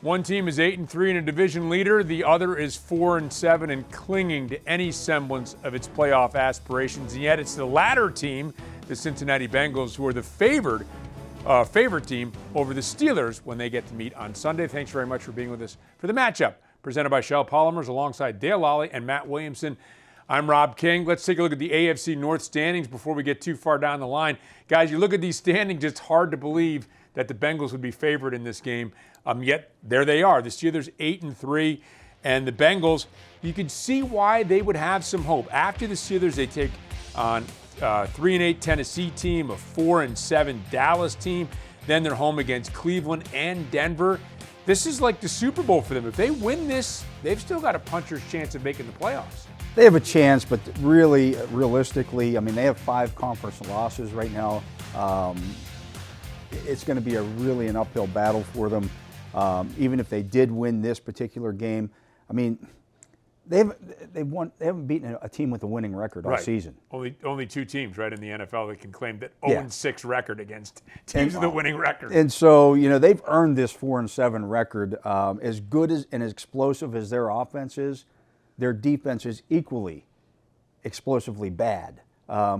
One team is 8-3 and a division leader. The other is 4-7 and clinging to any semblance of its playoff aspirations. And yet it's the latter team, the Cincinnati Bengals, who are the favorite team over the Steelers when they get to meet on Sunday. Thanks very much for being with us for the matchup presented by Shell Polymers alongside Dale Lolley and Matt Williamson. I'm Rob King. Let's take a look at the AFC North standings before we get too far down the line. Guys, you look at these standings, it's hard to believe that the Bengals would be favored in this game. Yet there they are. The Steelers 8-3, and the Bengals, you can see why they would have some hope. After the Steelers, they take on 3-8 Tennessee team, a 4-7 Dallas team. Then they're home against Cleveland and Denver. This is like the Super Bowl for them. If they win this, they've still got a puncher's chance of making the playoffs. They have a chance, but really, realistically, I mean, they have 5 conference losses right now. It's going to be really an uphill battle for them. Even if they did win this particular game, I mean, they haven't beaten a team with a winning record all season. Only 2 teams, right, in the NFL that can claim that 0-6 record against teams with a winning record. And so, you know, they've earned this 4-7 record. As good as and as explosive as their offense is, their defense is equally explosively bad.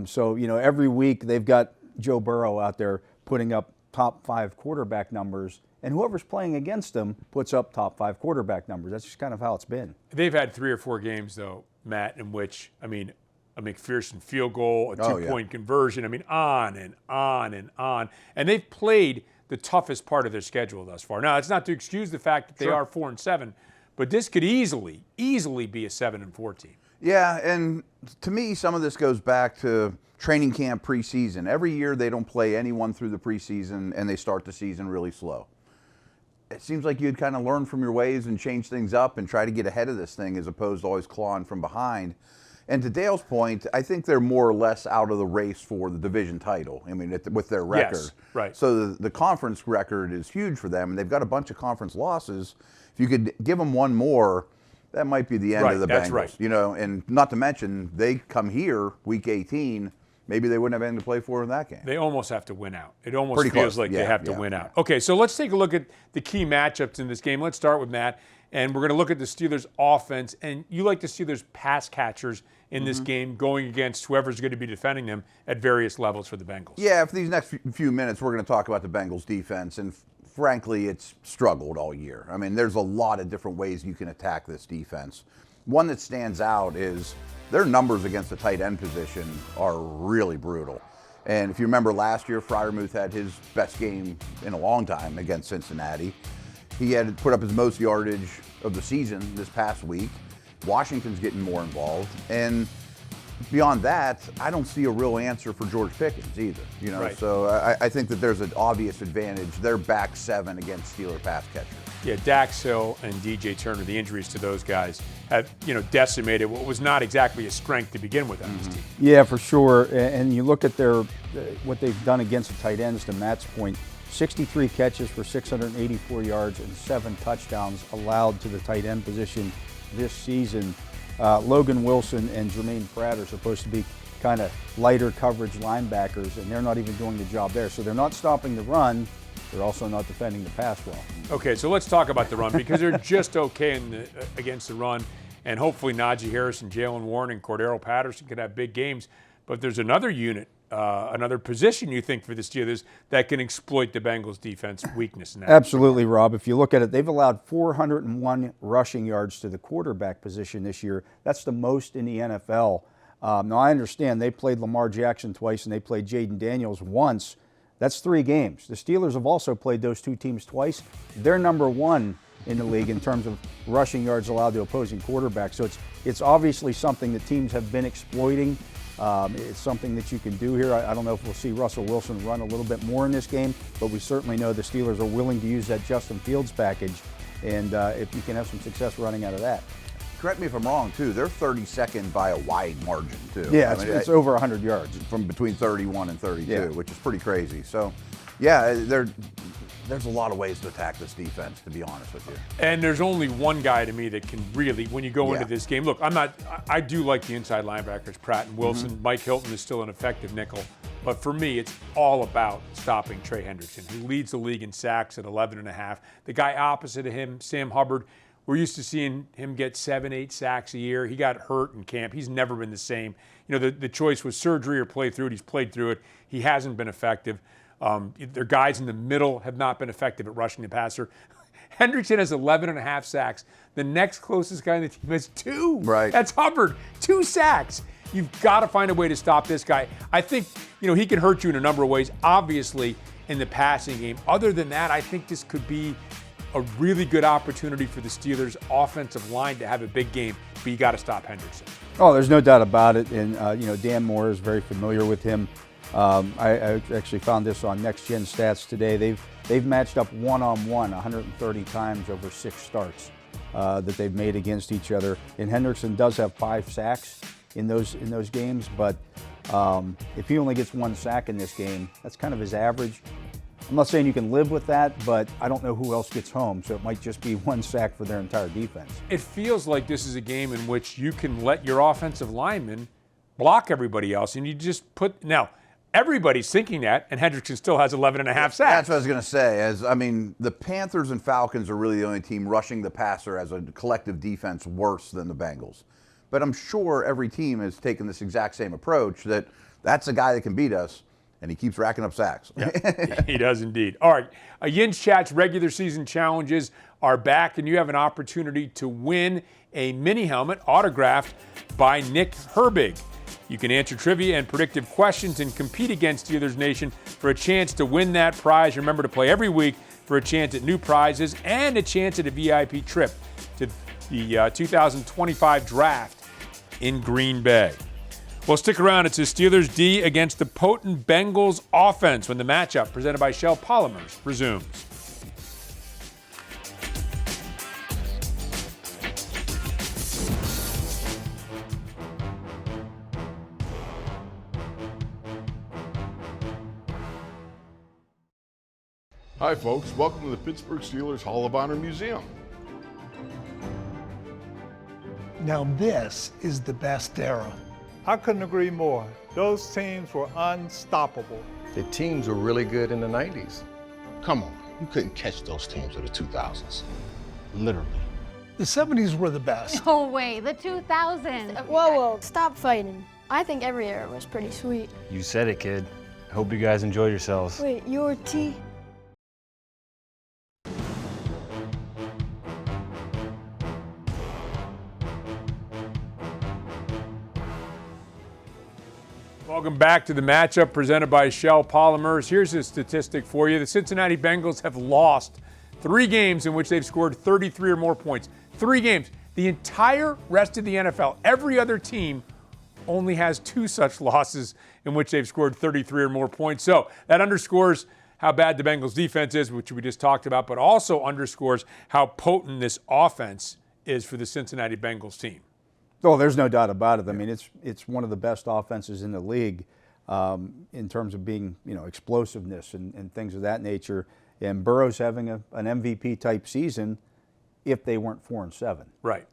So, you know, every week they've got Joe Burrow out there putting up top 5 quarterback numbers, and whoever's playing against them puts up top 5 quarterback numbers. That's just kind of how it's been. They've had 3 or 4 games, though, Matt, in which, I mean, a McPherson field goal, a 2-point conversion, I mean, on and on and on. And they've played the toughest part of their schedule thus far. Now, it's not to excuse the fact that they are 4-7, but this could easily be a 7-4 team. Yeah, and to me, some of this goes back to training camp preseason. Every year they don't play anyone through the preseason, and they start the season really slow. It seems like you'd kind of learn from your ways and change things up and try to get ahead of this thing as opposed to always clawing from behind. And to Dale's point, I think they're more or less out of the race for the division title. I mean, with their record. Yes, right. So the conference record is huge for them, and they've got a bunch of conference losses. If you could give them one more, that might be the end of the Bengals. That's right. You know, and not to mention, they come here week 18. Maybe they wouldn't have anything to play for in that game. They almost have to win out. It almost feels like they have to win out. Yeah. Okay, so let's take a look at the key matchups in this game. Let's start with Matt, and we're going to look at the Steelers' offense. And you like the Steelers' pass catchers in this game going against whoever's going to be defending them at various levels for the Bengals. Yeah, for these next few minutes, we're going to talk about the Bengals' defense. And frankly, it's struggled all year. I mean, there's a lot of different ways you can attack this defense. One that stands out is their numbers against the tight end position are really brutal. And if you remember last year, Freiermuth had his best game in a long time against Cincinnati. He had put up his most yardage of the season this past week. Washington's getting more involved. And beyond that, I don't see a real answer for George Pickens either. You know, so I think that there's an obvious advantage. They're back 7 against Steeler pass catchers. Yeah, Dax Hill and DJ Turner, the injuries to those guys have, you know, decimated what was not exactly a strength to begin with on this team. Yeah, for sure. And you look at what they've done against the tight ends, to Matt's point, 63 catches for 684 yards and 7 touchdowns allowed to the tight end position this season. Logan Wilson and Jermaine Pratt are supposed to be kind of lighter coverage linebackers, and they're not even doing the job there. So they're not stopping the run. They're also not defending the pass well. Okay, so let's talk about the run because they're just okay against the run. And hopefully Najee Harris and Jalen Warren and Cordero Patterson could have big games. But there's another unit, another position you think for the Steelers that can exploit the Bengals' defense weakness in that. Absolutely, Rob. If you look at it, they've allowed 401 rushing yards to the quarterback position this year. That's the most in the NFL. Now, I understand they played Lamar Jackson twice and they played Jaden Daniels once. That's 3 games. The Steelers have also played those 2 teams twice. They're number 1 in the league in terms of rushing yards allowed to opposing quarterbacks. So it's obviously something that teams have been exploiting. It's something that you can do here. I don't know if we'll see Russell Wilson run a little bit more in this game, but we certainly know the Steelers are willing to use that Justin Fields package, and if you can have some success running out of that. Correct me if I'm wrong, too. They're 32nd by a wide margin, too. Yeah, it's over 100 yards. From between 31 and 32, which is pretty crazy. So, yeah, there's a lot of ways to attack this defense, to be honest with you. And there's only one guy to me that can really, when you go into this game, look, I do like the inside linebackers, Pratt and Wilson. Mike Hilton is still an effective nickel. But for me, it's all about stopping Trey Hendrickson, who leads the league in sacks at 11.5. The guy opposite of him, Sam Hubbard, we're used to seeing him get 7-8 sacks a year. He got hurt in camp. He's never been the same. You know, the choice was surgery or play through it. He's played through it. He hasn't been effective. Their guys in the middle have not been effective at rushing the passer. Hendrickson has 11.5 sacks. The next closest guy in the team has 2. Right. That's Hubbard. 2 sacks. You've got to find a way to stop this guy. I think, you know, he can hurt you in a number of ways, obviously, in the passing game. Other than that, I think this could be a really good opportunity for the Steelers' offensive line to have a big game, but you got to stop Hendrickson. Oh, there's no doubt about it. And, you know, Dan Moore is very familiar with him. I actually found this on Next Gen Stats today. They've matched up one-on-one 130 times over 6 starts that they've made against each other. And Hendrickson does have 5 sacks in those games, but if he only gets 1 sack in this game, that's kind of his average. I'm not saying you can live with that, but I don't know who else gets home, so it might just be 1 sack for their entire defense. It feels like this is a game in which you can let your offensive linemen block everybody else, and you just put – now, everybody's thinking that, and Hendrickson still has 11.5 sacks. That's what I was going to say. The Panthers and Falcons are really the only team rushing the passer as a collective defense worse than the Bengals. But I'm sure every team has taken this exact same approach, that's a guy that can beat us, and he keeps racking up sacks. Yeah, he does indeed. All right, Yin's Chat's regular season challenges are back, and you have an opportunity to win a mini helmet autographed by Nick Herbig. You can answer trivia and predictive questions and compete against Steelers Nation for a chance to win that prize. Remember to play every week for a chance at new prizes and a chance at a VIP trip to the 2025 draft in Green Bay. Well, stick around. It's the Steelers D against the potent Bengals offense when the matchup presented by Shell Polymers resumes. Hi folks, welcome to the Pittsburgh Steelers Hall of Honor Museum. Now this is the best era. I couldn't agree more. Those teams were unstoppable. The teams were really good in the 90s. Come on, you couldn't catch those teams of the 2000s. Literally. The 70s were the best. No way, the 2000s. Whoa, stop fighting. I think every era was pretty sweet. You said it, kid. I hope you guys enjoy yourselves. Wait, your T? Welcome back to the matchup presented by Shell Polymers. Here's a statistic for you. The Cincinnati Bengals have lost 3 games in which they've scored 33 or more points. 3 games. The entire rest of the NFL, every other team only has 2 such losses in which they've scored 33 or more points. So that underscores how bad the Bengals defense is, which we just talked about, but also underscores how potent this offense is for the Cincinnati Bengals team. Oh, there's no doubt about it. I mean, it's one of the best offenses in the league in terms of being, you know, explosiveness and things of that nature. And Burrow's having an MVP type season if they weren't 4-7. Right.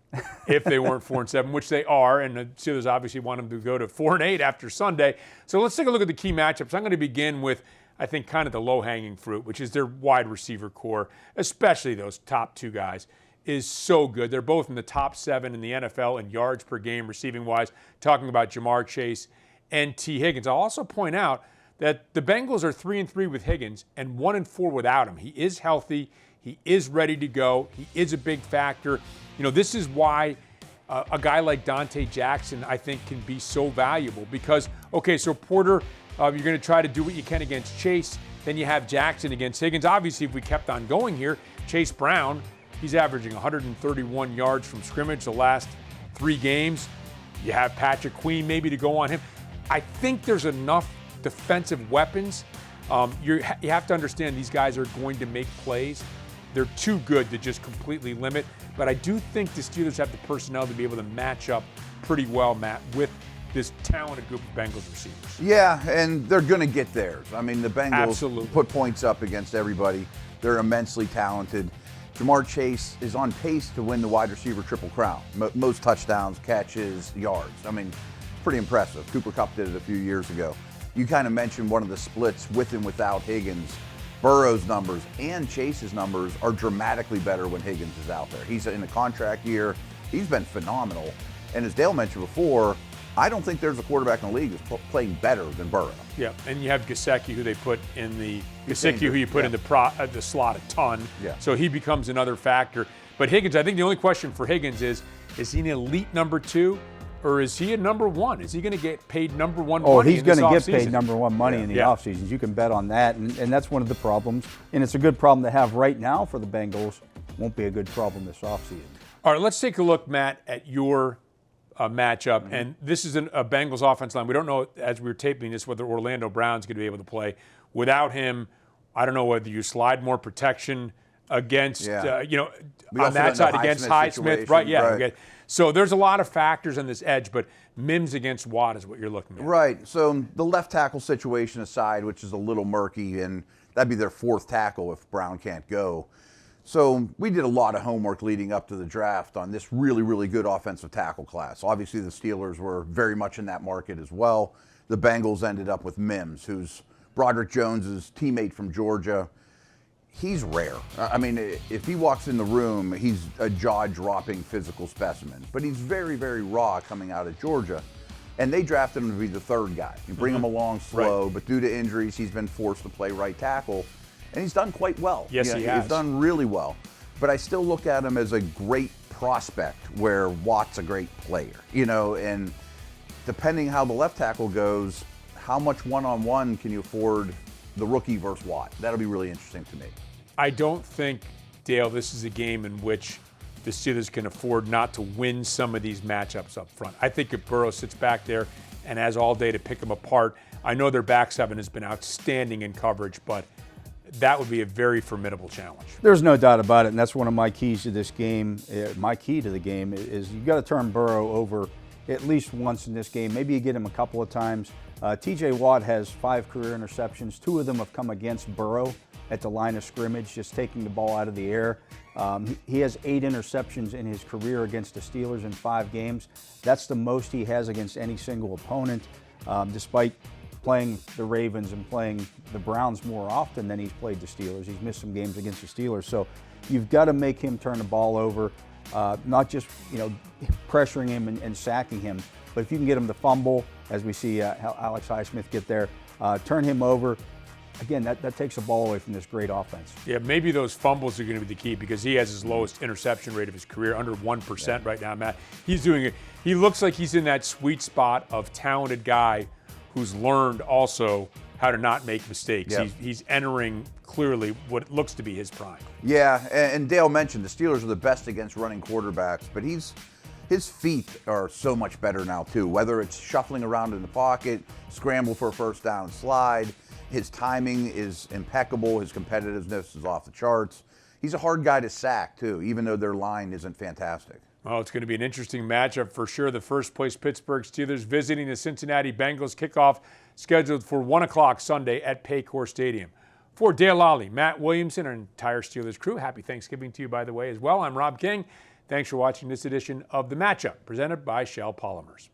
If they weren't 4-7, which they are, and the Steelers obviously want them to go to 4-8 after Sunday. So let's take a look at the key matchups. I'm going to begin with, I think, kind of the low-hanging fruit, which is their wide receiver core, especially those top 2 guys. Is so good. They're both in the top 7 in the NFL in yards per game receiving-wise, talking about Jamar Chase and T. Higgins. I'll also point out that the Bengals are 3-3 with Higgins and 1-4 without him. He is healthy. He is ready to go. He is a big factor. You know, this is why a guy like Dante Jackson, I think, can be so valuable because, okay, so Porter, you're going to try to do what you can against Chase. Then you have Jackson against Higgins. Obviously, if we kept on going here, Chase Brown, he's averaging 131 yards from scrimmage the last 3 games. You have Patrick Queen maybe to go on him. I think there's enough defensive weapons. You have to understand these guys are going to make plays. They're too good to just completely limit. But I do think the Steelers have the personnel to be able to match up pretty well, Matt, with this talented group of Bengals receivers. Yeah, and they're going to get theirs. I mean, the Bengals Absolutely. Put points up against everybody. They're immensely talented. Jamar Chase is on pace to win the wide receiver triple crown. Most touchdowns, catches, yards. I mean, pretty impressive. Cooper Kupp did it a few years ago. You kind of mentioned one of the splits with and without Higgins. Burrow's numbers and Chase's numbers are dramatically better when Higgins is out there. He's in a contract year. He's been phenomenal. And as Dale mentioned before, I don't think there's a quarterback in the league who's playing better than Burrow. Yeah, and you have Gesicki, who they put in the who you put in the slot a ton. Yeah. So he becomes another factor. But Higgins, I think the only question for Higgins is he an elite number 2? Or is he a number 1? Is he going to get paid number 1 money? Oh, he's going to get offseason? paid number 1 money in the offseasons. You can bet on that, and that's one of the problems. And it's a good problem to have right now for the Bengals. Won't be a good problem this offseason. All right, let's take a look, Matt, at your matchup. And this is a Bengals offense line. We don't know, as we were taping this, whether Orlando Brown's going to be able to play. Without him, I don't know whether you slide more protection against, on that side against Highsmith. Right, yeah. Right. Okay. So there's a lot of factors on this edge, but Mims against Watt is what you're looking at. Right. So the left tackle situation aside, which is a little murky, and that'd be their 4th tackle if Brown can't go. So we did a lot of homework leading up to the draft on this really, really good offensive tackle class. Obviously, the Steelers were very much in that market as well. The Bengals ended up with Mims, who's Broderick Jones's teammate from Georgia. He's rare. I mean, if he walks in the room, he's a jaw-dropping physical specimen. But he's very, very raw coming out of Georgia. And they drafted him to be the 3rd guy. You bring him along slow, but due to injuries, he's been forced to play right tackle. And he's done quite well. Yes, he has. He's done really well. But I still look at him as a great prospect where Watt's a great player. And depending how the left tackle goes, how much one-on-one can you afford the rookie versus Watt? That'll be really interesting to me. I don't think, Dale, this is a game in which the Steelers can afford not to win some of these matchups up front. I think if Burrow sits back there and has all day to pick them apart, I know their back seven has been outstanding in coverage, but that would be a very formidable challenge. There's no doubt about it, and that's one of my keys to this game. My key to the game is you've got to turn Burrow over at least once in this game. Maybe you get him a couple of times. TJ Watt has 5 career interceptions. 2 of them have come against Burrow at the line of scrimmage, just taking the ball out of the air. He has 8 interceptions in his career against the Steelers in 5 games. That's the most he has against any single opponent, despite playing the Ravens and playing the Browns more often than he's played the Steelers. He's missed some games against the Steelers. So you've got to make him turn the ball over, not just pressuring him and sacking him, but if you can get him to fumble, as we see Alex Highsmith get there, turn him over. Again, that takes the ball away from this great offense. Yeah, maybe those fumbles are going to be the key because he has his lowest interception rate of his career, under 1% right now, Matt. He's doing it. He looks like he's in that sweet spot of talented guy who's learned also how to not make mistakes. Yeah. He's entering clearly what looks to be his prime. Yeah, and Dale mentioned the Steelers are the best against running quarterbacks, but his feet are so much better now too, whether it's shuffling around in the pocket, scramble for a first down, slide. His timing is impeccable. His competitiveness is off the charts. He's a hard guy to sack too, even though their line isn't fantastic. Well, it's going to be an interesting matchup for sure. The first place Pittsburgh Steelers visiting the Cincinnati Bengals. Kickoff scheduled for 1 o'clock Sunday at Paycor Stadium. For Dale Lolley, Matt Williamson, and entire Steelers crew, happy Thanksgiving to you, by the way, as well. I'm Rob King. Thanks for watching this edition of The Matchup, presented by Shell Polymers.